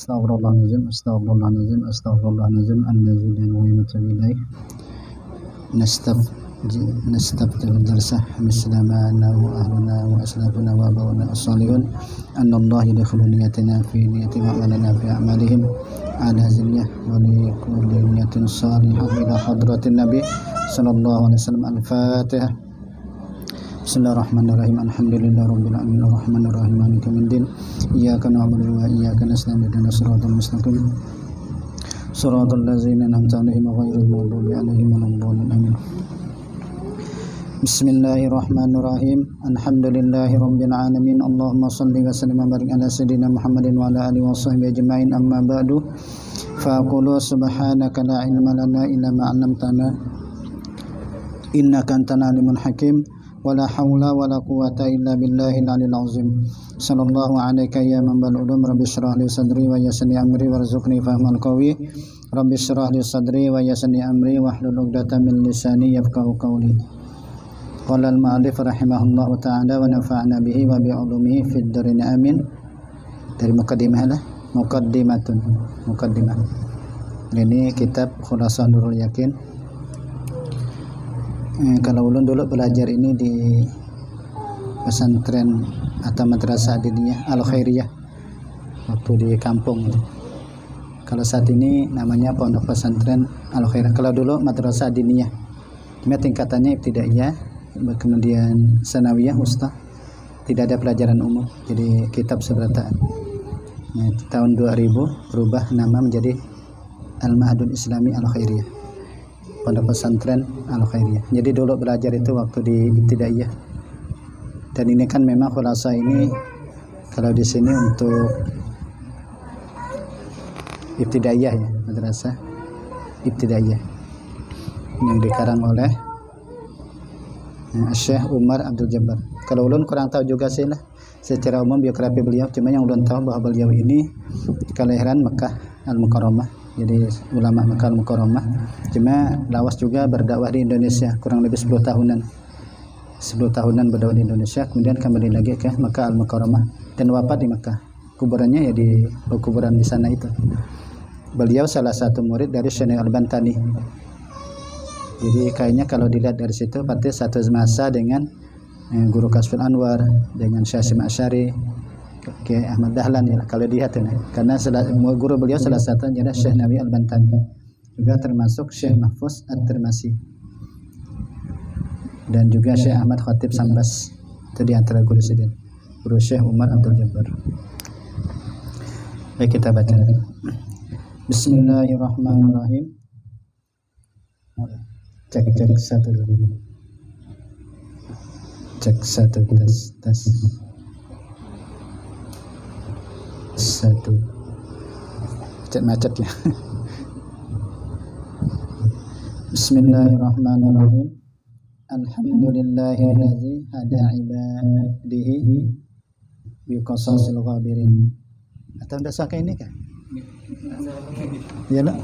Astaghfirullahaladzim, astaghfirullahaladzim, astaghfirullahaladzim, an-nazil wa yamatu ilaih. Nastaftihu darsah mislama annahu ahluna wa aslafuna wa abawna as-salihun anna Allah yadkhulu niyatina fi niyati wa amalana fi a'malihim ala zinyah wa li kulli niyatin salihah ila hadratin nabi sallallahu alaihi wasallam. Al-Fatihah. Bismillahirrahmanirrahim. Alhamdulillahi rabbil alamin arrahmanir rahim maliki yaumiddin iyyaka na'budu wa iyyaka nasta'in ihdinas siratal mustaqim siratal ladzina an'amta 'alaihim ghairil maghdubi 'alaihim waladdallin amin. Bismillahirrahmanirrahim. Alhamdulillahi rabbil alamin. Allahumma shalli wa sallim wa barik ala sayyidina Muhammadin wa ala alihi wa sahbihi ajma'in. Amma ba'du. Faqulu subhanaka la ilma lana illa ma 'allamtana innaka antal alimul hakim. Wala haula wala quwwata illa billahil aliyil azim. Sallallahu alayka ya manbal ulum. Rabbi shrah li sadri wa yassir li amri warzuqni fahmal qawi. Rabbi shrah li sadri wa yassir li amri wahlul 'uqdatam min lisani yafqahu qawli. Qala al-ma'alif rahimahullahu ta'ala wa nafa'na bihi wa bi 'ulumihi fid darin amin. Dari muqaddimah lah, muqaddimah. Ini kitab Khulasah Nurul Yakin. Kalau ulun dulu belajar ini di pesantren atau madrasah diniyah Al-Khairiyah waktu di kampung. Kalau saat ini namanya pondok pesantren Al-Khairiyah. Kalau dulu madrasah diniyah, cuma tingkatannya ibtidaiyah, kemudian sanawiyah, ustaz, tidak ada pelajaran umum, jadi kitab seberataan. Nah, tahun 2000 berubah nama menjadi Al-Ma'hadul Islami Al-Khairiyah, pondok pesantren Al-Khairiyah. Jadi dulu belajar itu waktu di ibtidaiyah. Dan ini kan memang khulasa ini kalau di sini untuk ibtidaiyah ya, madrasah ibtidaiyah yang dikarang oleh Syekh Umar Abdul Jabbar. Kalau ulun kurang tahu juga sih lah secara umum biografi beliau, cuma yang ulun tahu bahwa beliau ini kelahiran Mekah Al-Mukarramah, jadi ulama Mekah Al-Mukarramah, cuma lawas juga berdakwah di Indonesia kurang lebih 10 tahunan berdakwah di Indonesia, kemudian kembali lagi ke Mekah Al-Mukarramah dan wafat di Mekah. Kuburannya ya di kuburan di sana itu. Beliau salah satu murid dari Syekh Al-Bantani. Jadi kayaknya kalau dilihat dari situ berarti satu masa dengan Guru Kasful Anwar, dengan Syekh Hasyim Asy'ari, Kiai Ahmad Dahlan ya, kalau dilihat ya. Karena guru beliau salah satu adalah Syekh Nawawi Al-Bantani, juga termasuk Syekh Mahfuz At-Tirmasi dan juga Syekh Ahmad Khatib Sambas. Itu di antara guru Syekh Umar Abdul Jabbar. Baik, kita baca. Bismillahirrahmanirrahim. Cek satu dulu. Cek satu, tes satu. Cek macet ya. Bismillahirrahmanirrahim. Alhamdulillahillazi hada ibadihi bi qasasil ghabirin. Atau udah saka ini kan? Ya lah.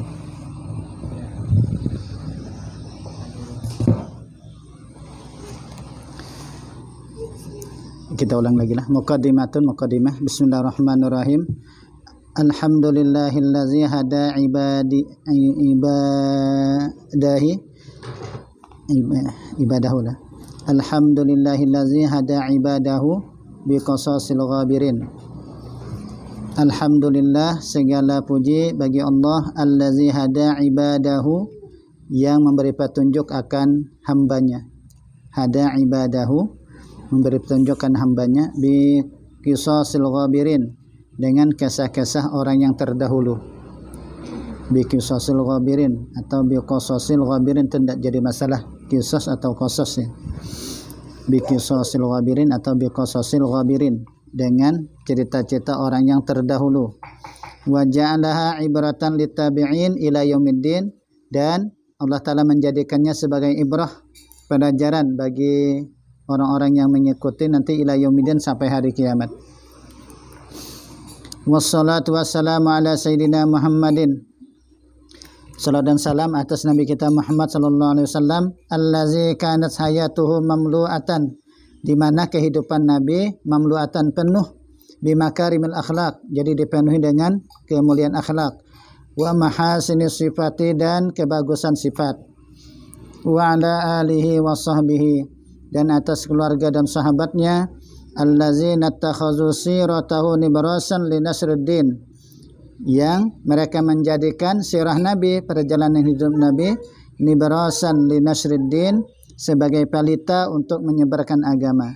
Kita ulang lagi lah. Muqaddimah. Bismillahirrahmanirrahim. Alhamdulillahillazi hada ibadahu lah. Alhamdulillahillazi hada ibadahu biqasasil ghabirin. Alhamdulillah, segala puji bagi Allah allazi hada ibadahu, yang memberi petunjuk akan hambanya. Hada ibadahu, memberi petunjukkan hambanya, bi qisasil ghabirin, dengan kisah-kisah orang yang terdahulu. Bi qisasil ghabirin atau bi qasasil ghabirin tidak jadi masalah, qisas atau qasas ya. Bi qisasil ghabirin atau bi qasasil ghabirin, dengan cerita-cerita orang yang terdahulu. Wa ja'alaha ibratan litabi'in ila yaumiddin, dan Allah Ta'ala menjadikannya sebagai ibrah, pelajaran bagi orang-orang yang mengikuti nanti ila yaumiddin, sampai hari kiamat. Wassalatu wassalamu ala sayyidina Muhammadin. Salam dan salam atas Nabi kita Muhammad sallallahu alaihi wasallam, allazi kanat hayatuhu mamlu'atan, di mana kehidupan Nabi mamlu'atan, penuh bimakarimil akhlak, jadi dipenuhi dengan kemuliaan akhlak, wa mahasinis sifati, dan kebagusan sifat, wa ala alihi wa sahbihi, dan atas keluarga dan sahabatnya, allazina takhazu siratahu nibrasan linasruddin, yang mereka menjadikan sirah Nabi, perjalanan hidup Nabi, nibrasan linasruddin, sebagai pelita untuk menyebarkan agama,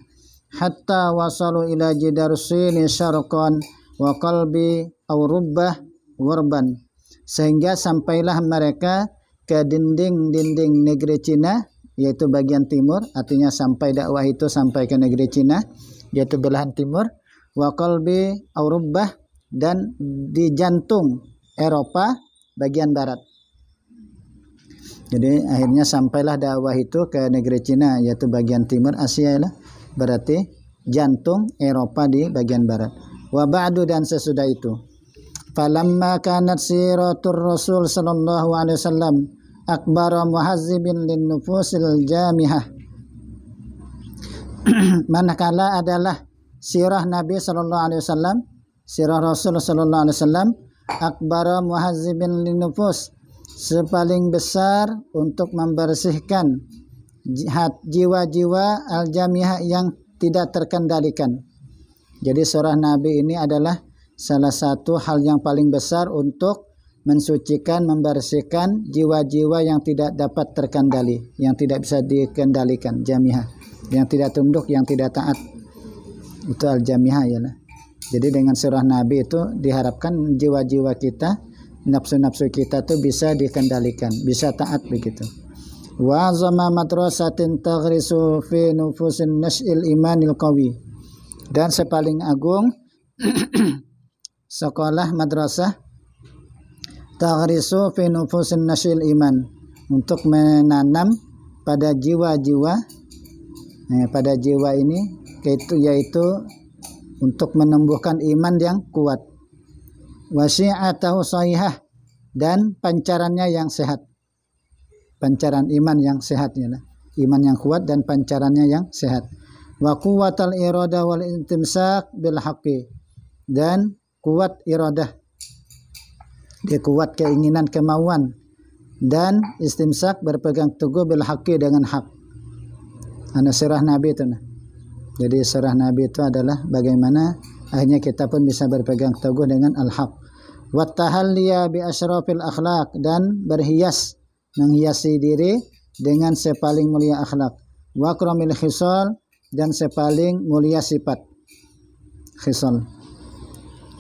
hatta wasalu ila jidarsini syarqan wa qalbi aw rubbah warban, sehingga sampailah mereka ke dinding-dinding negeri Cina, yaitu bagian timur, artinya sampai dakwah itu sampai ke negeri Cina, yaitu belahan timur, wa qalbi aw rubbah, dan di jantung Eropa bagian barat. Jadi akhirnya sampailah dakwah itu ke negeri Cina, yaitu bagian timur Asia lah, berarti jantung Eropa di bagian barat. Wa ba'du, dan sesudah itu, falamma kanat siratur Rasul sallallahu alaihi wasallam akbara muhazzibin lin nufusil jamihah, manakala adalah sirah Nabi sallallahu alaihi wasallam, sirah Rasul sallallahu alaihi wasallam, akbara muhazzibin lin nufus, sepaling besar untuk membersihkan jiwa-jiwa al-jamihah yang tidak terkendalikan. Jadi surah Nabi ini adalah salah satu hal yang paling besar untuk mensucikan, membersihkan jiwa-jiwa yang tidak dapat terkendali, yang tidak bisa dikendalikan, jamihah, yang tidak tunduk, yang tidak taat. Itu al-jamihah ya. Jadi dengan surah Nabi itu diharapkan jiwa-jiwa kita, nafsu-nafsu kita tuh bisa dikendalikan, bisa taat begitu. Wa azama madrasatin taghrisu fi nufusin nash'il imanil qawi, dan sepaling agung sekolah madrasah taghrisu fi nufusin nash'il iman, untuk menanam pada jiwa-jiwa, pada jiwa ini yaitu untuk menumbuhkan iman yang kuat, wasi'atahu sahihah, dan pancarannya yang sehat, pancaran iman yang sehat ya, iman yang kuat dan pancarannya yang sehat. Wa quwwatal iradah wal intimsak bil haqqi, dan kuat iradah, dia kuat keinginan, kemauan, dan istimsak berpegang teguh bil haqqi, dengan hak. Ana surah Nabi itu nah. Jadi surah Nabi itu adalah bagaimana akhirnya kita pun bisa berpegang teguh dengan al-haq. Wa tahalliya bi asyrafil akhlaq, dan berhias, menghiasi diri dengan sepaling mulia akhlak. Wa akramil khisal, dan sepaling mulia sifat, khisal.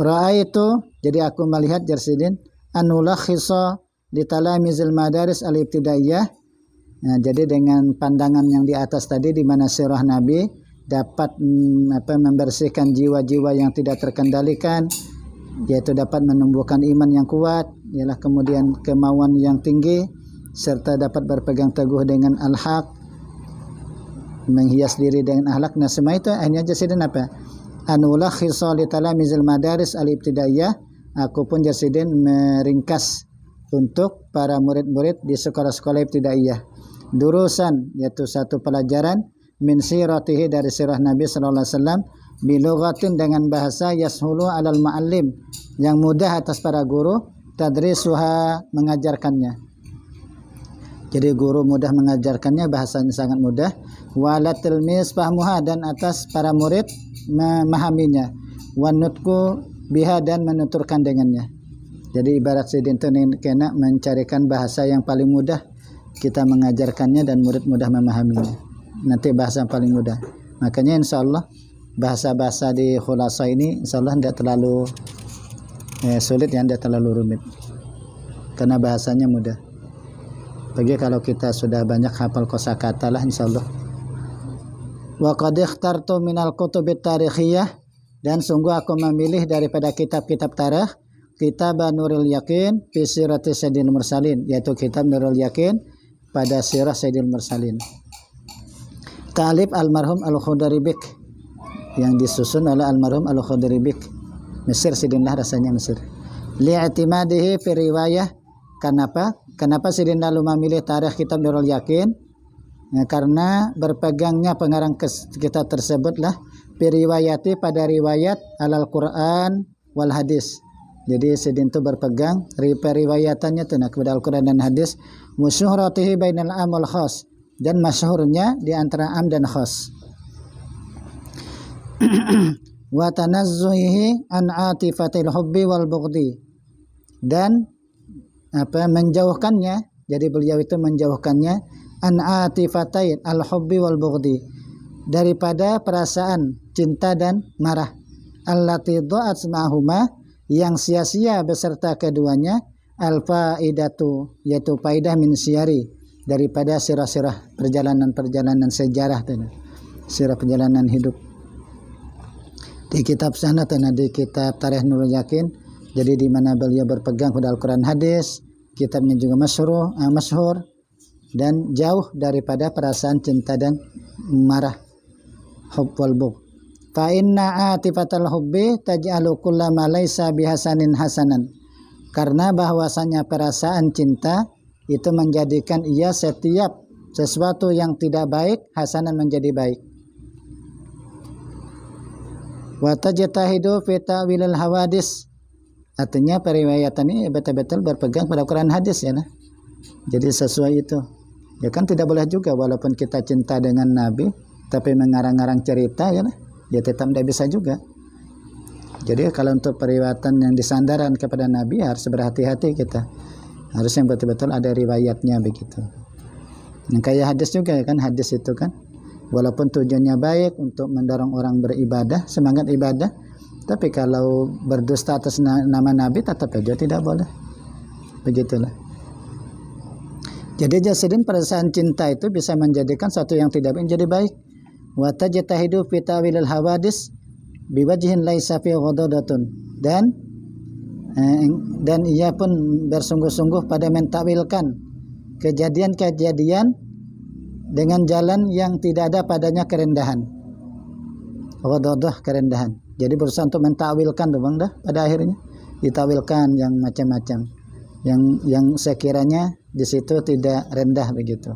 Ra'aitu, jadi aku melihat Jarsidin, anulah khisal di talamizil madaris al-ibtidaiyah. Nah, jadi dengan pandangan yang di atas tadi, di mana surah Nabi dapat membersihkan jiwa-jiwa yang tidak terkendalikan, yaitu dapat menumbuhkan iman yang kuat, ialah kemudian kemauan yang tinggi, serta dapat berpegang teguh dengan al-haq, menghias diri dengan akhlak. Nah, semua itu hanya Jarsidin apa? Anulah khisal li talamizil madaris al-ibtidaiyah. Aku pun Jarsidin meringkas untuk para murid-murid di sekolah-sekolah ibtidaiyah. Durusan, yaitu satu pelajaran, min siratihi, dari sirah Nabi sallallahu alaihi wasallam, bilughatin, dengan bahasa yashulu alal ma'allim, yang mudah atas para guru, tadrisuha, mengajarkannya. Jadi guru mudah mengajarkannya, bahasanya sangat mudah. Wala tilmis fahmuha, dan atas para murid memahaminya. Wanutku biha, dan menuturkan dengannya. Jadi ibarat sidin itu kena mencarikan bahasa yang paling mudah, kita mengajarkannya dan murid mudah memahaminya. Nanti bahasa yang paling mudah. Makanya insya Allah bahasa-bahasa di khulasa ini insya Allah tidak terlalu sulit ya, tidak terlalu rumit, karena bahasanya mudah. Bagi kalau kita sudah banyak hafal kosakata lah insya Allah. Wa qad ikhtartu minal kutubit tarikhiyah, dan sungguh aku memilih daripada kitab-kitab tarikh, kitab Nurul Yakin fi sirati Sayyidil Mursalin, yaitu kitab Nurul Yakin pada sirah Sayyidil Mursalin. Ta'alif almarhum Al-Khudaribik, yang disusun oleh almarhum Al-Khudaribik, Mesir sidinlah, rasanya Mesir. Li'atimadihi fi riwayah. Kenapa Sidin lalu memilih tarikh kitab Nurul Yakin? Karena berpegangnya pengarang kitab tersebutlah Piriwayati pada riwayat alal Quran wal hadis. Jadi sidin itu berpegang periwayatannya tu kepada Al-Quran dan hadis. Musyuhratihi bainal am wal khas, dan masyhurnya di antara am dan khas. Wa tanazzuhihi an atifatil hubbi wal bughdi, dan menjauhkannya, jadi beliau itu menjauhkannya an atifatain al hubbi wal bughdi, daripada perasaan cinta dan marah, allati dha'at ma'huma, yang sia-sia beserta keduanya, al faidatu, yaitu faidah min siyari, daripada sirah-sirah perjalanan-perjalanan sejarah tadi, sirah perjalanan hidup. Di kitab sana di kitab Tarikh Nurul Yakin, jadi di mana beliau berpegang pada Al-Quran hadis, kitabnya juga masyhur dan jauh daripada perasaan cinta dan marah, hub wal bugh. Fa inna atifatal hubbi taj'alu kullama laisa bihasanin hasanan, karena bahwasanya perasaan cinta itu menjadikan ia setiap sesuatu yang tidak baik hasanan menjadi baik. Wa tajtahidu fi ta'wilil hawadis, artinya periwayatan ini betul-betul berpegang pada Quran hadis ya nah. Jadi sesuai itu. Ya kan tidak boleh juga walaupun kita cinta dengan Nabi tapi mengarang-arang cerita ya nah. Ya tetap tidak bisa juga. Jadi kalau untuk periwayatan yang disandarkan kepada Nabi harus berhati-hati kita. Harus yang betul-betul ada riwayatnya begitu. Nah, kayak hadis juga ya kan, hadis itu kan walaupun tujuannya baik untuk mendorong orang beribadah, semangat ibadah, tapi kalau berdusta atas nama Nabi tetap saja tidak boleh. Begitulah. Jadi jasidin perasaan cinta itu bisa menjadikan sesuatu yang tidak baik menjadi baik. Wa tajtahidu fi ta'wilil hawadis biwajhin laisa fi ghadadatun, dan ia pun bersungguh-sungguh pada mentakwilkan kejadian-kejadian dengan jalan yang tidak ada padanya kerendahan. Ghadadah, kerendahan. Jadi berusaha untuk mentakwilkan tuh Bang dah, pada akhirnya ditakwilkan yang macam-macam, yang sekiranya di situ tidak rendah begitu.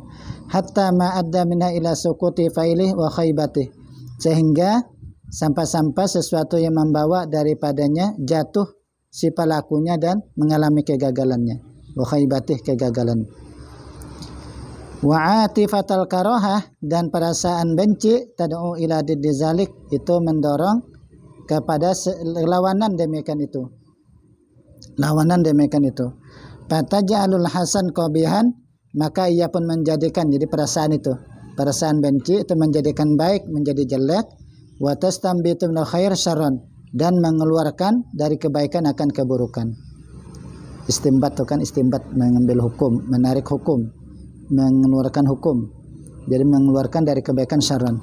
Hatta ma'adda minha ila sukuti failih wa khaybatih, sehingga sampai-sampai sesuatu yang membawa daripadanya jatuh si pelakunya dan mengalami kegagalannya. Wa khaybatih, kegagalan. Wa atifatal karahah, dan perasaan benci tad'u ila didzalik, itu mendorong kepada lawanan demikian itu. Lawanan demikian itu. Fataj'alul hasan qabihan, maka ia pun menjadikan, jadi perasaan itu, perasaan benci itu menjadikan baik menjadi jelek. Wa tastambitu minal khair syarran, dan mengeluarkan dari kebaikan akan keburukan. Istimbat itu kan, istimbat mengambil hukum, menarik hukum, mengeluarkan hukum, jadi mengeluarkan dari kebaikan syarran.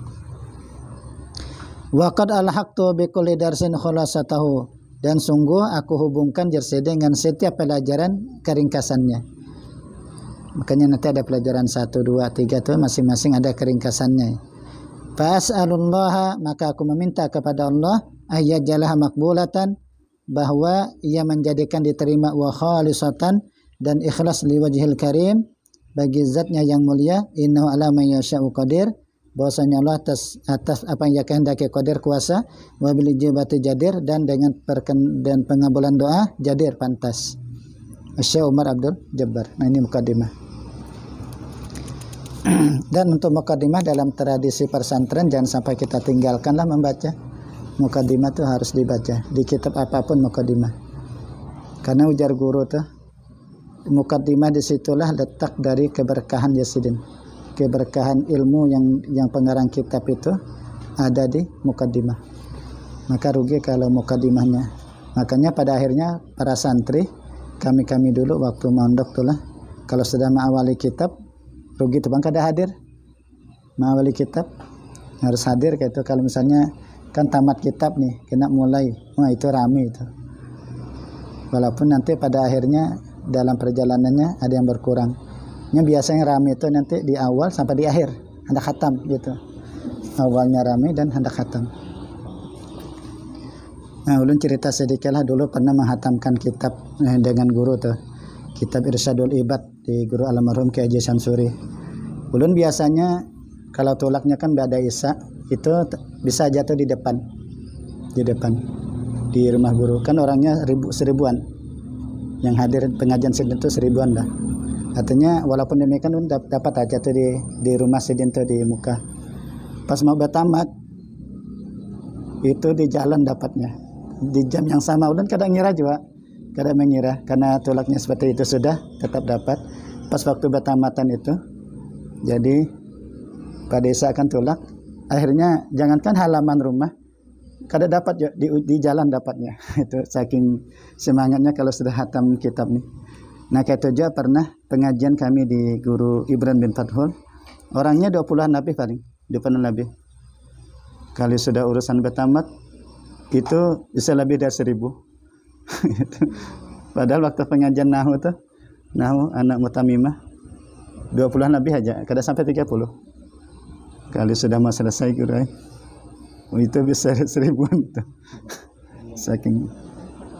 Wa qad alhaqtu bi kulli darsin khulasatahu, dan sungguh aku hubungkan jersey dengan setiap pelajaran keringkasannya. Makanya nanti ada pelajaran 1, 2, 3 itu masing-masing ada keringkasannya. Fas'alullaha, maka aku meminta kepada Allah, ayyajalah makbulatan, bahwa ia menjadikan diterima, wa khalisatan, dan ikhlas liwajhil karim, bagi zatnya yang mulia. Innahu ala man yasha'u qadir, bahwasanya Allah atas apa yang kehendaki qadir, kuasa. Wa bil ijabati jadir, dan dengan dan pengabulan doa jadir, pantas. Syekh Umar Abdul Jabbar. Nah ini mukadimah. Dan untuk mukadimah dalam tradisi pesantren jangan sampai kita tinggalkanlah membaca. Mukadimah itu harus dibaca di kitab apapun mukadimah. Karena ujar guru tuh, mukadimah disitulah letak dari keberkahan Yasidin. Keberkahan ilmu yang pengarang kitab itu ada di mukadimah. Maka rugi kalau mukadimahnya. Makanya pada akhirnya para santri, kami dulu waktu mondok tuh lah, kalau sudah mengawali kitab, rugi tuh Bang kada hadir. Mengawali kitab harus hadir kayak itu. Kalau misalnya kan tamat kitab nih, kena mulai, wah itu rame itu. Walaupun nanti pada akhirnya dalam perjalanannya ada yang berkurang. Yang biasanya rame itu nanti di awal sampai di akhir, hendak khatam gitu. Awalnya rame dan hendak khatam. Nah, ulun cerita sedikit lah, dulu pernah menghatamkan kitab dengan guru tuh. Kitab Irsyadul Ibad di guru almarhum Kiai Haji Samsuri. Ulun biasanya kalau tulaknya kan ba'da isya, itu bisa jatuh di depan di rumah guru. Kan orangnya seribuan yang hadir pengajian sidin itu, seribuan lah. Artinya walaupun demikian dapat aja tuh di rumah sidin tuh di muka. Pas mau bertamat itu di jalan dapatnya, di jam yang sama. Ulun kadang mengira karena tulaknya seperti itu sudah tetap dapat. Pas waktu bertamatan itu jadi pada akan tulak, akhirnya jangankan halaman rumah, kada dapat di jalan dapatnya. Itu saking semangatnya kalau sudah hatam kitab nih. Nah kayak itu aja pernah pengajian kami di guru Ibran bin Fathul, orangnya 20-an lebih paling, 20-an lebih. Kali sudah urusan bertamat itu bisa lebih dari 1000. Padahal waktu pengajian nahu anak mutamimah 20-an lebih aja, kada sampai 30. Kali sudah mau selesai guru, itu bisa 1000-an tuh. Saking.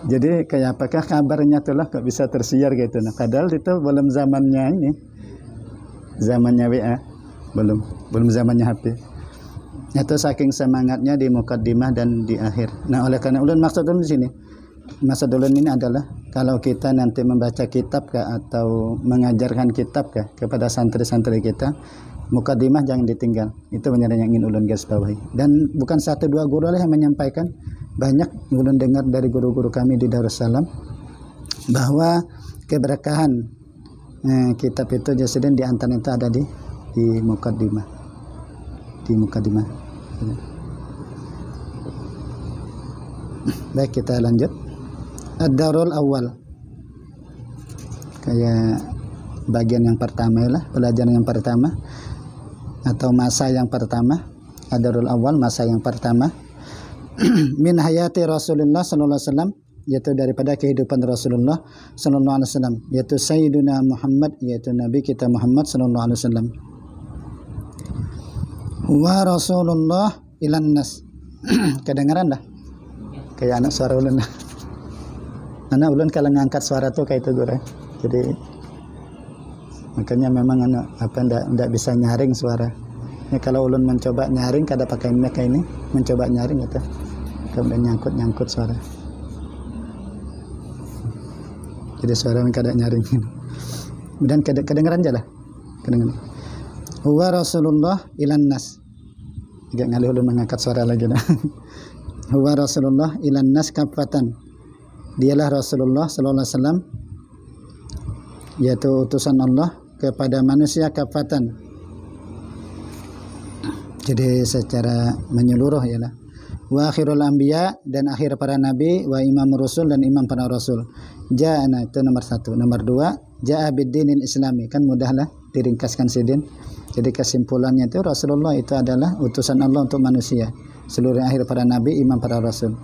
Jadi kayak apakah kabarnya tuh lah kok bisa tersiar gitu. Nah, padahal itu belum zamannya zamannya WA, belum zamannya HP. Itu saking semangatnya di mukaddimah dan di akhir. Nah, oleh karena ulun maksud ulun di sini, maksud ulun ini adalah kalau kita nanti membaca kitab atau mengajarkan kitab kepada santri-santri kita, mukaddimah jangan ditinggal. Itu benar yang ingin ulun garis bawahi. Dan bukan 1-2 guru lah yang menyampaikan, banyak ulun dengar dari guru-guru kami di Darussalam bahwa keberkahan kitab itu Jasidin di antara itu ada di mukaddimah. Baik, kita lanjut. Ad-Darul Awal, kayak bagian yang pertama lah, pelajaran yang pertama atau masa yang pertama. Ad-Darul Awal, masa yang pertama. Min hayati Rasulullah sallallahu alaihi wasallam, yaitu daripada kehidupan Rasulullah sallallahu alaihi wasallam, yaitu Sayyiduna Muhammad, yaitu Nabi kita Muhammad sallallahu alaihi wasallam. Wa Rasulullah ilan nas. Kedengaran dah? Kayak anak suara ulun. Anak ulun kalau ngangkat suara tuh kayak itu guru. Jadi makanya memang ndak bisa nyaring suara. Ini kalau ulun mencoba nyaring kada pakai mic kayak ini, mencoba nyaring gitu. Kemudian nyangkut suara. Jadi suara kada nyaring. Kemudian kedengaran aja lah. Kedengaran. Huwa Rasulullah ilan nas. Agak ngalih ulun mengangkat suara lagi dah. Huwa Rasulullah ilan nas kafatan. Dialah Rasulullah sallallahu alaihi wasallam, yaitu utusan Allah kepada manusia kafatan. Jadi secara menyeluruh ialah wa akhirul anbiya, dan akhir para nabi, wa imam rasul, dan imam para rasul. Ja'ana, itu nomor 1. Nomor 2, ja'a biddinil islami, kan mudahlah diringkaskan sidin. Jadi kesimpulannya itu Rasulullah itu adalah utusan Allah untuk manusia, seluruh akhir para nabi, imam para rasul.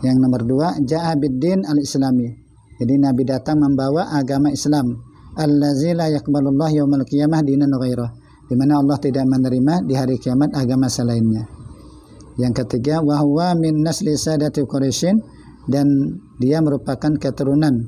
Yang nomor 2, ja'a biddin al-islami, jadi nabi datang membawa agama Islam, allazi la yaqbalullah yaumal qiyamah dinan ghairah, di mana Allah tidak menerima di hari kiamat agama selainnya. Yang ketiga, wa huwa min nasli sadati Quraisyin, dan dia merupakan keturunan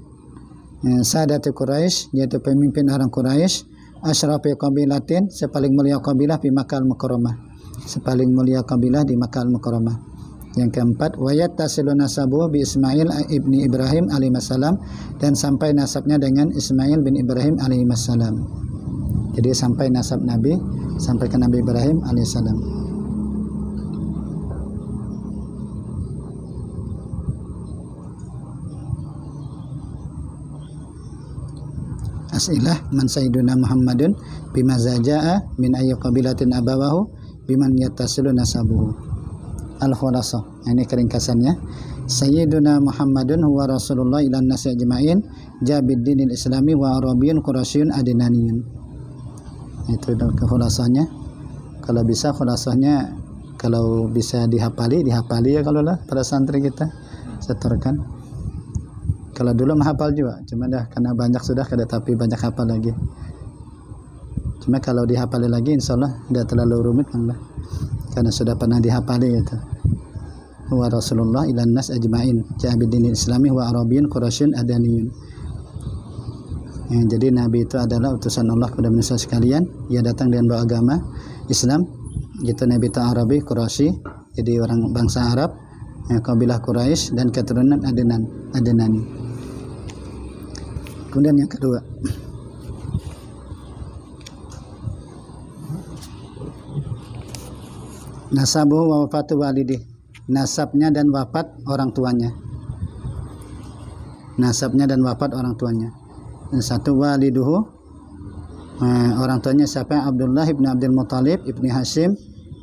sadati Quraisy, yaitu pemimpin orang Quraisy, asyrafi qabilatin, sepaling mulia kabilah di Makkah Al-Mukarramah, sepaling mulia kabilah di Makkah Al-Mukarramah. Yang keempat, wa yattasilu nasabuhu bi Ismail ibni Ibrahim alaihi salam, dan sampai nasabnya dengan Ismail bin Ibrahim alaihi salam. Jadi sampai nasab Nabi sampai ke Nabi Ibrahim alaihissalam. As'ilah man sayyiduna Muhammadun bima zaja'a min ayyi qabilatin abawahu biman yattasilu nasabuhu. Al-Khulasah, ini keringkasannya. Sayyiduna Muhammadun huwa Rasulullah ilan nasi ajma'in jabiddinil islami wa arabiyyun qurasyun adinaniyun. Itu khulasahnya. Kalau bisa khulasahnya, kalau bisa dihafali ya, kalau lah para santri kita setorkan. Kalau dulu menghafal juga, cuma dah karena banyak sudah kada, tapi banyak hafal lagi. Cuma kalau dihafali lagi insya Allah tidak terlalu rumit lah, karena sudah pernah dihafali gitu. Wa Rasulullah ilan nas ajma'in ja'abidinil islami wa arabiyyun qurasyun adaniyun. Jadi Nabi itu adalah utusan Allah kepada manusia sekalian. Ia datang dengan bawa agama Islam, Gitu Nabi Arabi Quraisy, jadi orang bangsa Arab, kabilah Quraisy dan keturunan Adnani. Kemudian yang kedua, nasabuhu wa wafatu walidih, nasabnya dan wafat orang tuanya. Nasabnya dan wafat orang tuanya. Dan satu waliduhu, orang tuanya siapa? Abdullah ibn Abdul Muttalib, ibni Hashim,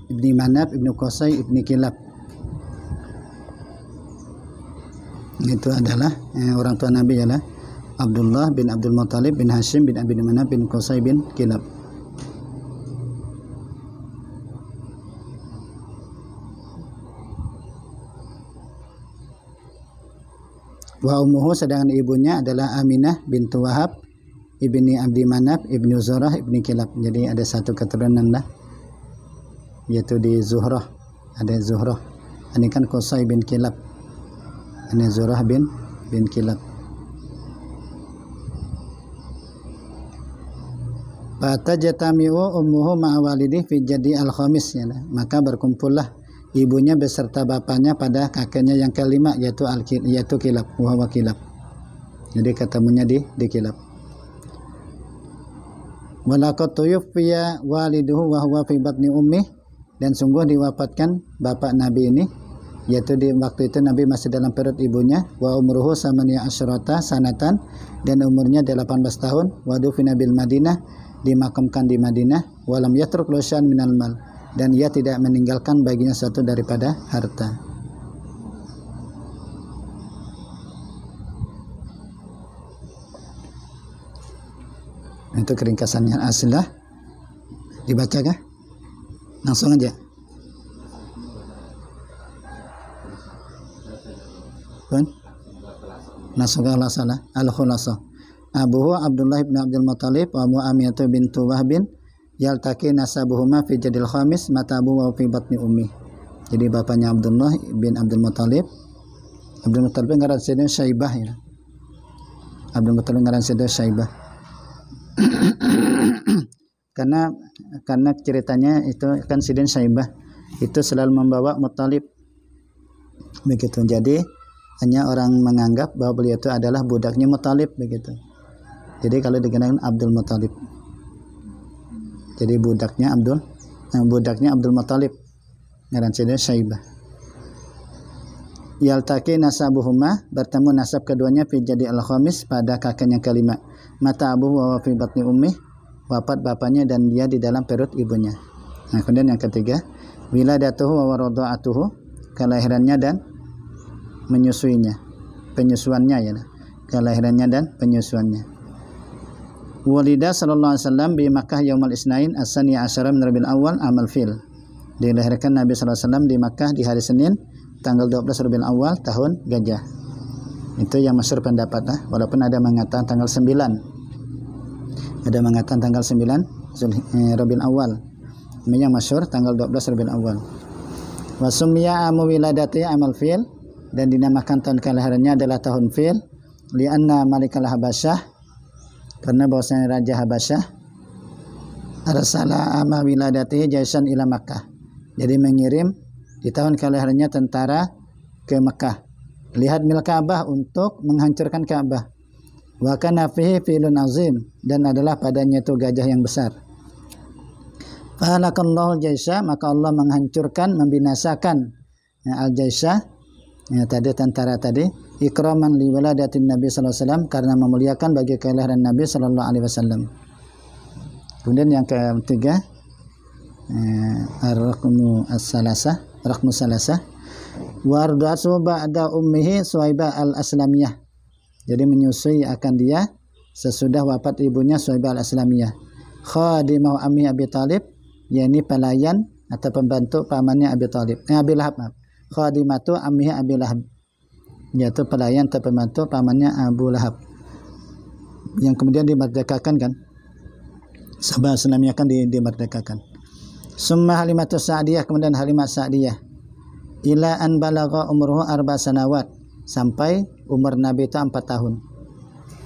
ibni Manaf, ibni Qusay, ibni Kilab. Itu adalah orang tua Nabi adalah Abdullah bin Abdul Muttalib bin Hashim bin Abi Manaf bin Qusay bin Kilab. Wa ummuhu, sedangkan ibunya adalah Aminah bintu Wahab ibni Abdi Manaf ibni Zurah ibni Kilab. Jadi ada satu keturunan lah, yaitu di Zuhrah, ada Zuhrah. Ini kan Qusay bin Kilab, ini Zurah bin Kilab. Fatajtami'u ummuhu ma'a walidih fi jadi al-khamis, ya, maka berkumpullah ibunya beserta bapaknya pada kakeknya yang kelima, yaitu Kilab, wa Kilab. Jadi ketemunya di Kilab. Walaqad tuwfiya waliduhu wa huwa fi batni ummih, dan sungguh diwafatkan bapak Nabi ini, yaitu di waktu itu Nabi masih dalam perut ibunya. Wa umruhu samaniya asyrata sanatan, dan umurnya 18 tahun. Wa dufina bil Madinah, dimakamkan di Madinah. Walam yatruk lusyan minal mal, dan ia tidak meninggalkan baginya satu daripada harta. Itu keringkasannya. Aslah dibaca kah? Langsung aja. Pun nasukah salah al-khulasah. Abuhu Abdullah bin Abdul Muttalib wa Mu'amiyah bintu Wahbin yaltaqi nasabuhuma fi jadil khamis matabu wa fi batni ummi. Jadi bapaknya Abdullah bin Abdul Muttalib. Abdul Muttalib ngaran sedaya Syaibah, ya. Abdul Muttalib ngaran sedaya Syaibah. karena ceritanya itu kan Sidin Syaibah itu selalu membawa Muttalib. Begitu. Jadi hanya orang menganggap bahwa beliau itu adalah budaknya Muttalib, begitu. Jadi kalau dikenal Abdul Muttalib, jadi budaknya Abdul Muttalib, ngaran Syaibah. Yaltaqi nasabuhuma, bertemu nasab keduanya fi jadi al-khamis, pada kakeknya kelima. Mata abu wa fi batni ummi, wafat bapaknya dan dia di dalam perut ibunya. Nah, kemudian yang ketiga, wiladatuhu wa radha'atuhu, kelahirannya dan menyusuinya, penyusuannya, ya, kelahirannya dan penyusuannya. Walida sallallahu alaihi wasallam bi Makkah yaumul isnain as-sani asyara min Rabiul Awal amal fil. Dilahirkan Nabi sallallahu alaihi wasallam di Makkah di hari Senin tanggal 12 Rabiul Awal tahun Gajah. Itu yang masyhur pendapat, walaupun ada mengatakan tanggal 9. Ada mengatakan tanggal 9 Rabiul Awal. Yang masyhur tanggal 12 Rabiul Awal. Wa summiya amu wiladati amal fil, dan dinamakan tahun kelahirannya adalah tahun fil, lianna malikal Habasyah, karena bahwasanya Raja Habasyah arsala ama wiladatihi jaisan ila Makkah, jadi mengirim di tahun kelahirannya tentara ke Makkah, lihat mil Ka'bah, untuk menghancurkan Ka'bah. Wa kana fihi filun azim, dan adalah padanya itu gajah yang besar. Fahalakallahu al-jaisha, maka Allah menghancurkan, membinasakan al-jaisha, ya, tadi tentara tadi, ikraman li waladatin Nabi sallallahu alaihi wasallam, karena memuliakan bagi kelahiran Nabi sallallahu alaihi wasallam. Kemudian yang ketiga, ar-raqmu salasah wa arda'atu ba'da ummihi Suwaibah al-Aslamiyah, jadi menyusui akan dia sesudah wafat ibunya Suwaibah al-Aslamiyah. Khadimah ammi Abi Talib, yakni pelayan atau pembantu pamannya Abi Talib, Abi Lahab. Khadimatu ammi Abi Lahab, yaitu pelayan atau pembantu pamannya Abu Lahab, yang kemudian dimerdekakan, kan, Sabah Islamiyah kan dimerdekakan. Summa Halimatu Sa'diyah, kemudian Halimah Sa'diyah, ila an balagha umruhu 4 sanawat, sampai umur Nabi itu 4 tahun.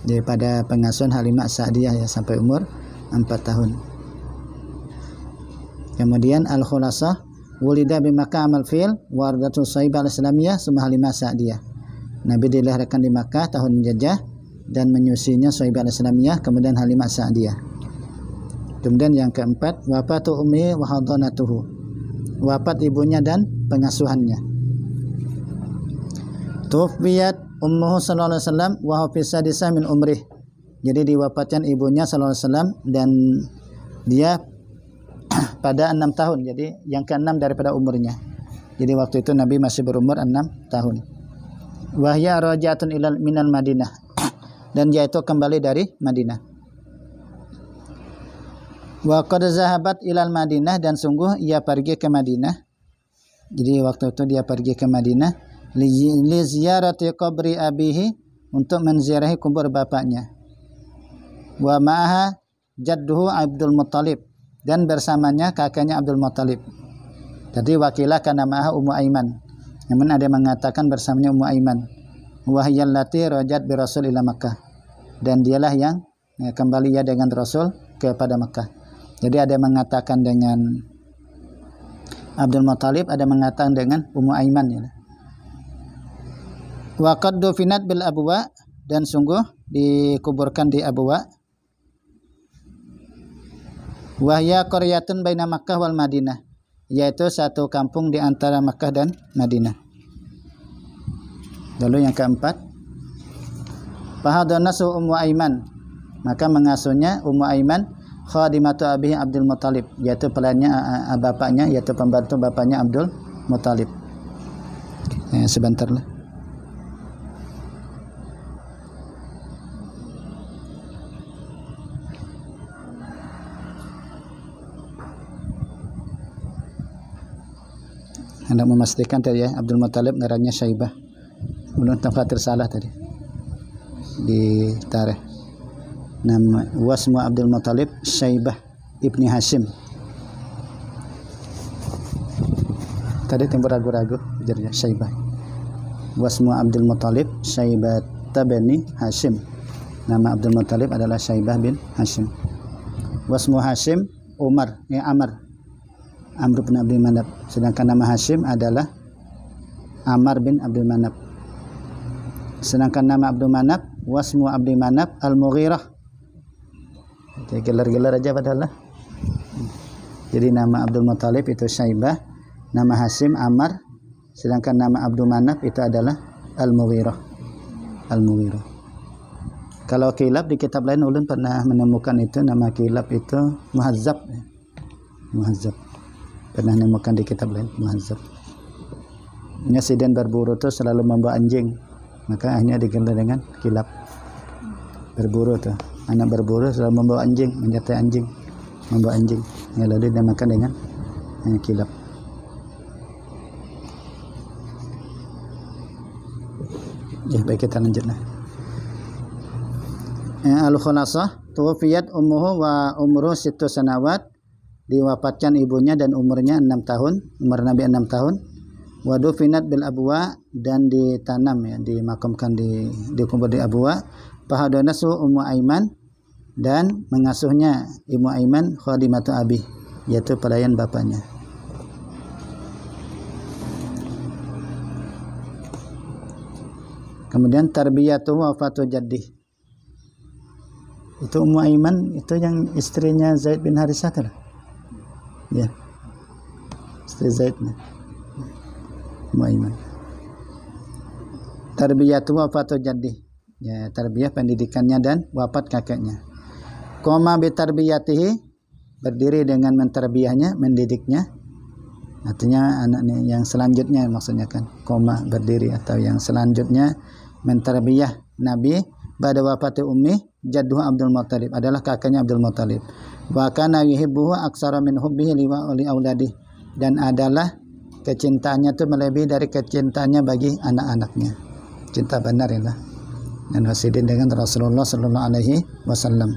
Jadi pada pengasuhan Halimah Sa'diyah, ya, sampai umur 4 tahun. Kemudian al-khulasah wulida bi Makkah amal fil wardatu Saibah al-Islamiyah summa Halimah Sa'diyah. Nabi dilahirkan di Makkah tahun jajah dan menyusuinya Saibah al-Islamiyah, kemudian Halimah Sa'diyah. Kemudian yang keempat, wafatu ummi wa hadanatuhu. Wafat ibunya dan pengasuhannya. Tuwfiyat ummuhu sallallahu alaihi wasallam wa huwa fi sadisah min umrih. Jadi diwafatkan ibunya sallallahu alaihi wasallam dan dia pada 6 tahun. Jadi yang ke-6 daripada umurnya. Jadi waktu itu Nabi masih berumur 6 tahun. Wahya raja'atun ilal minal Madinah. Dan dia itu kembali dari Madinah. Wa qad zahabat ilal Madinah, dan sungguh ia pergi ke Madinah. Jadi waktu itu dia pergi ke Madinah li ziyarati qabri abihi, untuk menziarahi kubur bapaknya. Wa ma'aha jadduhu Abdul Muttalib, dan bersamanya kakaknya Abdul Muttalib. Jadi wakilah kana ma'aha Ummu Aiman. Namun ada yang mengatakan bersamanya Ummu Aiman. Wa hiyallati rajat bi Rasul ila Makkah. Dan dialah yang kembali ya dengan Rasul kepada Makkah. Jadi ada yang mengatakan dengan Abdul Muttalib, ada yang mengatakan dengan Ummu Aiman ya. Wa qad dufinat bil Abwa, dan sungguh dikuburkan di Abwa. Wahya qaryatun baina Makkah wal Madinah, yaitu satu kampung di antara Makkah dan Madinah. Lalu yang keempat, fahadanasu Ummu Aiman, maka mengasuhnya Ummu Aiman khadimatu abihi Abdul Muttalib, yaitu pelayannya bapaknya, yaitu pembantu bapaknya Abdul Muttalib. Sebentarlah. Hendak memastikan tadi ya, Abdul Muttalib ngarannya Syaibah. Belum khawatir salah tadi di tarikh. Nama wasmu Abdul Muttalib Syaibah ibni Hashim. Tadi timbul ragu-ragu ujarnya Syaibah. Wasmu Abdul Muttalib Syaibah bin Hashim. Nama Abdul Muttalib adalah Syaibah bin Hashim. Wasmu Hashim Umar, Amr bin Abdul Manaf. Sedangkan nama Hashim adalah Ammar bin Abdul Manaf. Sedangkan nama Abdul Manaf, wasmu Abdul Manaf Al-Mughirah. Jadi gelar-gelar aja padahal lah. Jadi nama Abdul Muttalib itu Syaibah, nama Hashim Ammar, sedangkan nama Abdul Manaf itu adalah Al-Mughirah. Al-Mughirah. Kalau kilab di kitab lain ulun pernah menemukan itu, nama kilab itu Muhazzab. Muhazzab. Pernah menemukan di kitab lain Muhazzab. Nyasiden berburu itu selalu membawa anjing, maka akhirnya digelar dengan kilab. Berburu tuh, anak berburu selalu membawa anjing, menjatai anjing, membawa anjing. Ya, lalu dinamakan dengan kilab. Ya, baik, kita lanjutlah. Al-Khulasah, tuwfiyat ummuhu wa umruhu 6 sanawat, diwafatkan ibunya dan umurnya 6 tahun, umur Nabi 6 tahun. Wa dufinat bil Abwa, dan ditanam ya, dimakamkan di kubur di Abwa. Fahadanasu Ummu Aiman, dan mengasuhnya Ummu Aiman khadimatu abi, yaitu pelayan bapaknya. Kemudian tarbiyatu wafatu jaddih. Itu Ummu Aiman itu yang istrinya Zaid bin Harithah kan? Ya. Istri Zaid. Ummu Aiman. Tarbiyatu wafatu jaddih. Ya, tarbiyah pendidikannya dan wafat kakeknya. Koma bi tarbiyatihi, berdiri dengan mentarbiyahnya, mendidiknya. Artinya anaknya yang selanjutnya, maksudnya kan. Koma berdiri, atau yang selanjutnya mentarbiyah Nabi pada wafat ummi jadduhu Abdul Muttalib, adalah kakeknya Abdul Muttalib. Wa kana yuhibbuhu aksara min hubbihi li auladi, dan adalah kecintaannya itu melebihi dari kecintaannya bagi anak-anaknya. Cinta benar ya lah. Dan wasidin dengan Rasulullah sallallahu alaihi wasallam.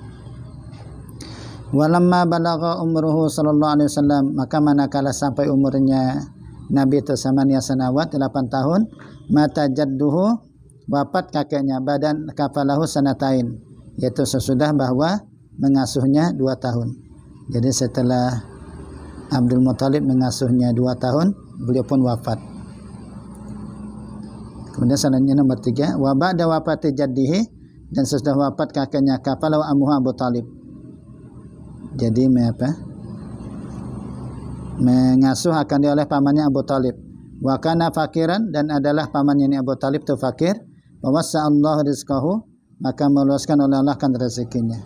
Walamma balagha umruhu sallallahu alaihi wasallam, maka manakala sampai umurnya Nabi itu 8 sanawat, 8 tahun, mata jadduhu, wafat kakeknya, badan kafalahu sanatain, yaitu sesudah bahwa mengasuhnya 2 tahun. Jadi setelah Abdul Muthalib mengasuhnya 2 tahun, beliau pun wafat. Kemudian selanjutnya nomor 3, wa ba'da wafati jaddihi, dan sesudah wafat kakeknya kafalahu ammuhu Abu Talib. Jadi mengasuh akan dia oleh pamannya Abu Talib. Wa kana fakiran, dan adalah pamannya ini Abu Talib itu fakir. Wa wassa'allahu rizqahu, maka meluaskan oleh Allah kan rezekinya.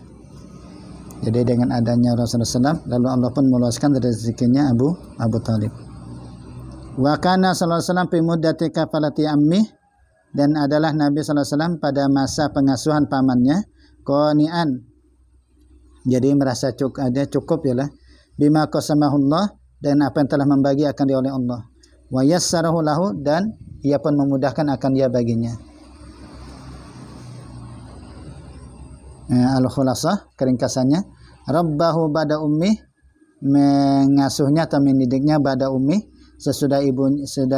Jadi dengan adanya Rasulullah SAW, lalu Allah pun meluaskan rezekinya Abu Talib. Wa kana sallallahu alaihi wasallam fi muddati kafalati ammi, dan adalah Nabi sallallahu alaihi wasallam pada masa pengasuhan pamannya qani'an, jadi merasa cukup yalah, bima qasamahullah, dan apa yang telah membagi akan dia oleh Allah, wa yassarahu lahu, dan ia pun memudahkan akan dia baginya. Al-khulasah, keringkasannya, rabbahu ba'da ummi, mengasuhnya atau mendidiknya ba'da ummi, sesudah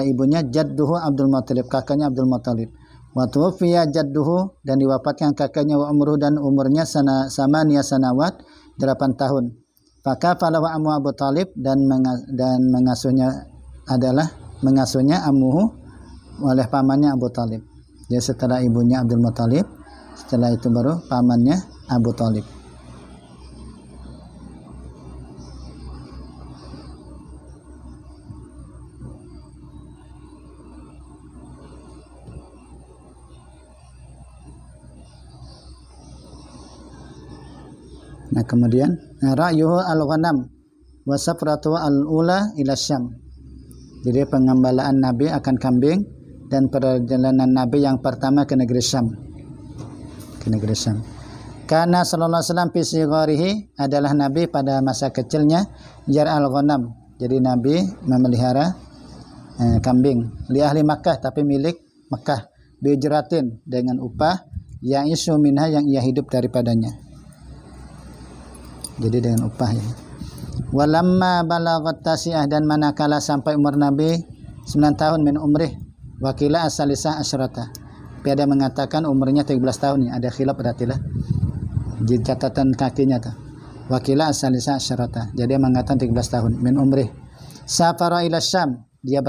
ibunya jadduhu Abdul Muthalib, kakaknya Abdul Muthalib. Wa tuwfiya jadduhu, dan diwafatkan kakaknya, wa umruhu, dan umurnya samaniya sanawat, 8 tahun. Fakafalahu ammu Abu Talib, dan mengasuhnya ammuhu oleh pamannya Abu Talib. Jadi setelah ibunya Abdul Muthalib, setelah itu baru pamannya Abu Talib. Nah, kemudian ra'yuhu al-ghanam wa safratu al-ula ila Syam. Jadi pengembalaan Nabi akan kambing dan perjalanan Nabi yang pertama ke negeri Syam. Karena sallallahu alaihi wasallam fi sigharihi, adalah Nabi pada masa kecilnya yar al-ghanam. Jadi Nabi memelihara kambing li ahli Makkah, tapi milik Makkah, bijratin, dengan upah, yang isu minha, yang ia hidup daripadanya. Jadi dengan upah ya. Walamma balaghat tasi'ah, dan manakala sampai umur Nabi 9 tahun min umrih, wakila asalisah asyrata. Ada mengatakan umurnya 13 tahun ya, ada khilaf berartilah di catatan kakinya tuh. Wakila asalisah asyrata. Jadi mengatakan 13 tahun min umrih. Safara ila Syam, dia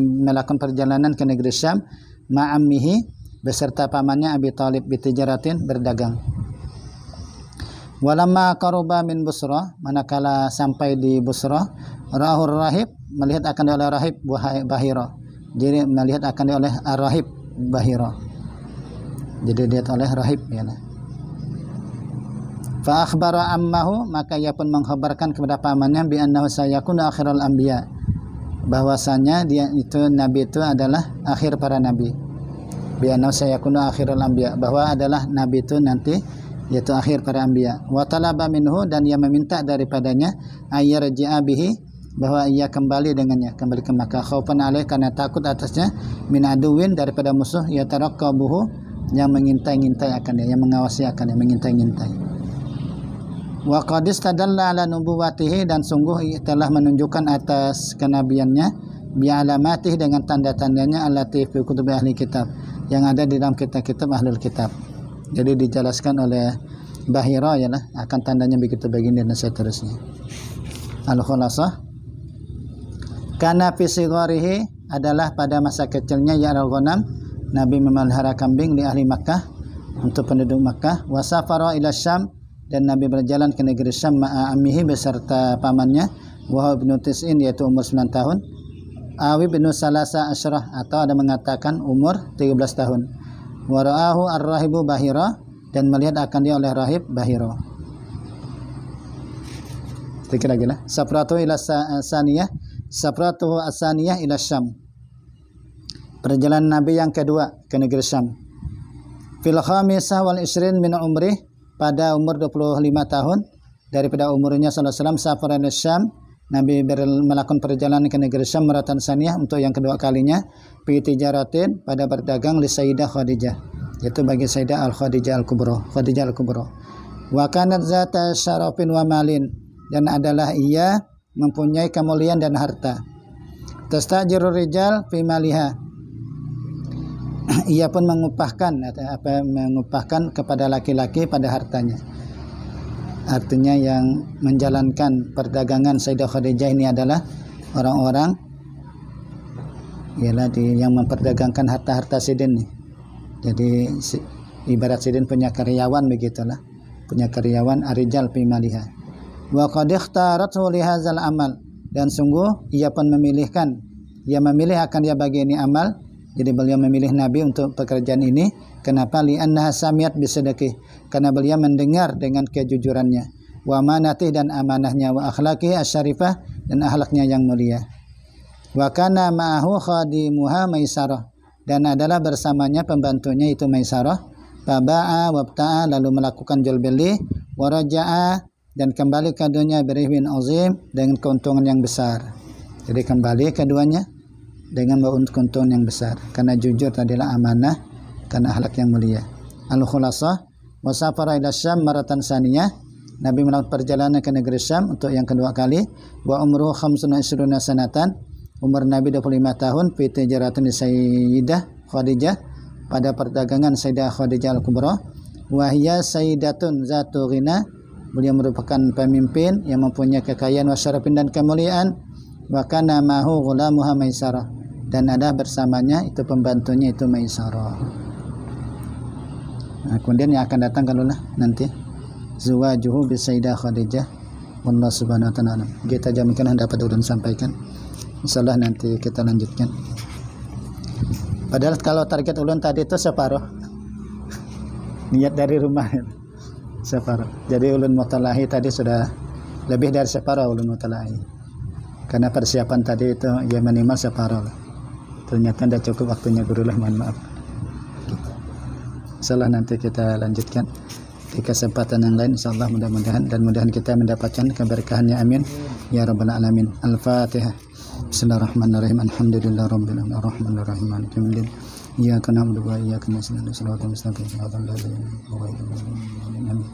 melakukan perjalanan ke negeri Syam, ma'ammihi, beserta pamannya Abi Talib, bitijaratin, berdagang. Walamma qaruba min Busra, manakala sampai di Busra, rahur rahib, melihat akan dia oleh rahib Bahira. Jadi melihat akan dia oleh rahib Bahira. Jadi dilihat oleh rahib ya. Fa akhbara ammahu, maka ia pun mengkhabarkan kepada pamannya bi annahu sayakunu akhirul anbiya, bahwasanya dia itu nabi itu adalah akhir para nabi. Bi annahu sayakunu akhirul anbiya, bahwa adalah nabi itu nanti yaitu akhir para anbiya. Wa talaba minhu, dan ia meminta daripadanya ayyarji'a bihi, bahwa ia kembali dengannya, kembali ke Makkah, khaufan alaih, karena takut atasnya, min aduwin, daripada musuh, yatarakkabuhu, yang mengintai-ngintai akan dia, yang mengawasi akan dia, mengintai-ngintai. Wa qad istadalla ala nubuwatihi, dan sungguh telah menunjukkan atas kenabiannya, bi alamatih, dengan tanda-tandanya, allati fi kutubi ahli kitab, yang ada di dalam kitab-kitab ahlul kitab. Jadi dijelaskan oleh Bahira ya lah, akan tandanya begitu begini dan seterusnya. Al-khulasah, kana fi sigharihi, adalah pada masa kecilnya ya al-ghanam, Nabi memelihara kambing di ahli Makkah, untuk penduduk Makkah. Wa safara ila Syam, dan Nabi berjalan ke negeri Syam ma'a ammihi, beserta pamannya, wa ibnu tis'in, yaitu umur 9 tahun, awi ibnu salasa asyrah, atau ada mengatakan umur 13 tahun. Wa ra'ahu ar-rahibu Bahira, dan melihat akan dia oleh rahib Bahira. Sedikit lagi lah. Safratu ila saniyah, safratu asaniyah ila Syam, perjalanan Nabi yang kedua ke negeri Syam. Fil khamisah wal isrin min umrih, pada umur 25 tahun daripada umurnya sallallahu alaihi wasallam, safar ila Syam, Nabi melakukan perjalanan ke negeri Syam maratan saniyah, untuk yang kedua kalinya, fi tijaratin, pada berdagang, li Sayyidah Khadijah, yaitu bagi Sayyidah Al-Khadijah Al-Kubra. Wa kanat zata syarafin wa malin, dan adalah ia mempunyai kemuliaan dan harta. Tastajirur rijal fi maliha, ia pun mengupahkan kepada laki-laki pada hartanya. Artinya yang menjalankan perdagangan Sayyidah Khadijah ini adalah orang-orang yang memperdagangkan harta-harta Sidin nih. Jadi ibarat Sidin punya karyawan begitulah. Punya karyawan arijal fi maliha. Wa qad ikhtarathu li hadzal amal, dan sungguh ia pun memilih akan dia bagi ini amal. Jadi beliau memilih Nabi untuk pekerjaan ini. Kenapa? Li'annaha samiyat bisadaqih, karena beliau mendengar dengan kejujurannya, wa amanatih, dan amanahnya, wa akhlaqih asyarifah, dan akhlaknya yang mulia. Wa kana ma'ahu khadimuha Maisarah, dan adalah bersamanya pembantunya itu Maisarah. Faba'a wabta'a, lalu melakukan jual beli, wa raja'a, dan kembali keduanya birihwin azim, dengan keuntungan yang besar. Jadi kembali keduanya dengan keuntungan yang besar, karena jujur adalah amanah, karena akhlak yang mulia. Al-Khulasah, wa safara ila Syam maratan saniyah, Nabi melakukan perjalanan ke negeri Syam untuk yang kedua kali. Wa umruhu 25 sanatan, umur Nabi 25 tahun, fi tijaratun Sayyidah Khadijah, pada perdagangan Sayyidah Khadijah Al-Kubra. Wa hiya sayyidatun zatu ghina, beliau merupakan pemimpin yang mempunyai kekayaan, wa syarafin, dan kemuliaan. Wa kana mahu ghulamuha Maisarah, dan ada bersamanya itu pembantunya itu Maisarah. Nah, kemudian yang akan datang kalaulah nanti zuwajuhu bi Sayyidah Khadijah, wallahu subhanahu wa ta'ala. Kita jaminkan dapat ulun sampaikan. Insyaallah nanti kita lanjutkan. Padahal kalau target ulun tadi itu separuh. Niat dari rumah separuh. Jadi ulun mutalahi tadi sudah lebih dari separuh ulun mutalahi. Karena persiapan tadi itu ya minimal separuh. Ternyata tidak cukup waktunya gurulah, mohon maaf. Insyaallah nanti kita lanjutkan di kesempatan yang lain, insyaallah, mudah-mudahan kita mendapatkan keberkahannya, amin ya rabbal alamin. Al-Fatihah. Bismillahirrahmanirrahim. Alhamdulillahirabbil alamin arrahmanir rahim maliki yaumiddin. Iyyaka na'budu wa iyyaka nasta'in ihdinas siratal mustaqim siratal ladzina an'amta 'alaihim.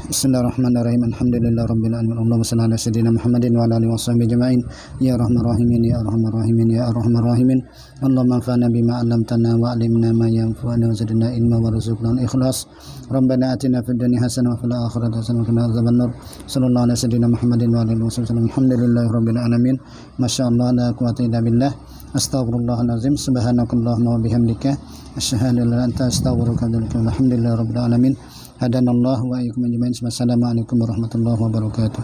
Bismillahirrahmanirrahim. Alhamdulillahirabbil alamin. Allahumma shalli ala sayyidina Muhammadin wa ala alihi washabbihi ajmain. Ya arhamar rahimin ya arhamar rahimin ya arhamar rahimin. Allahumma anfa'na bima 'allamtana wa 'allimna ma yanfa'una wa zidna ilma warzuqna ikhlas. Rabbana atina fid dunya hasanah wa fil akhirati hasanah wa qina adzabannar. Sallallahu ala sayyidina Muhammadin wa alihi wasallam. Alhamdulillahirabbil alamin. Masyaallah, la quwwata illa billah. Astaghfirullahalazim. Subhanakallahumma wa bihamdika asyhadu an la ilaha illa anta astaghfiruka wa atubu ilaik. Alhamdulillahirabbil alamin. Hadanallahu wa iyyakum ajmain. Wassalamualaikum warahmatullahi wabarakatuh.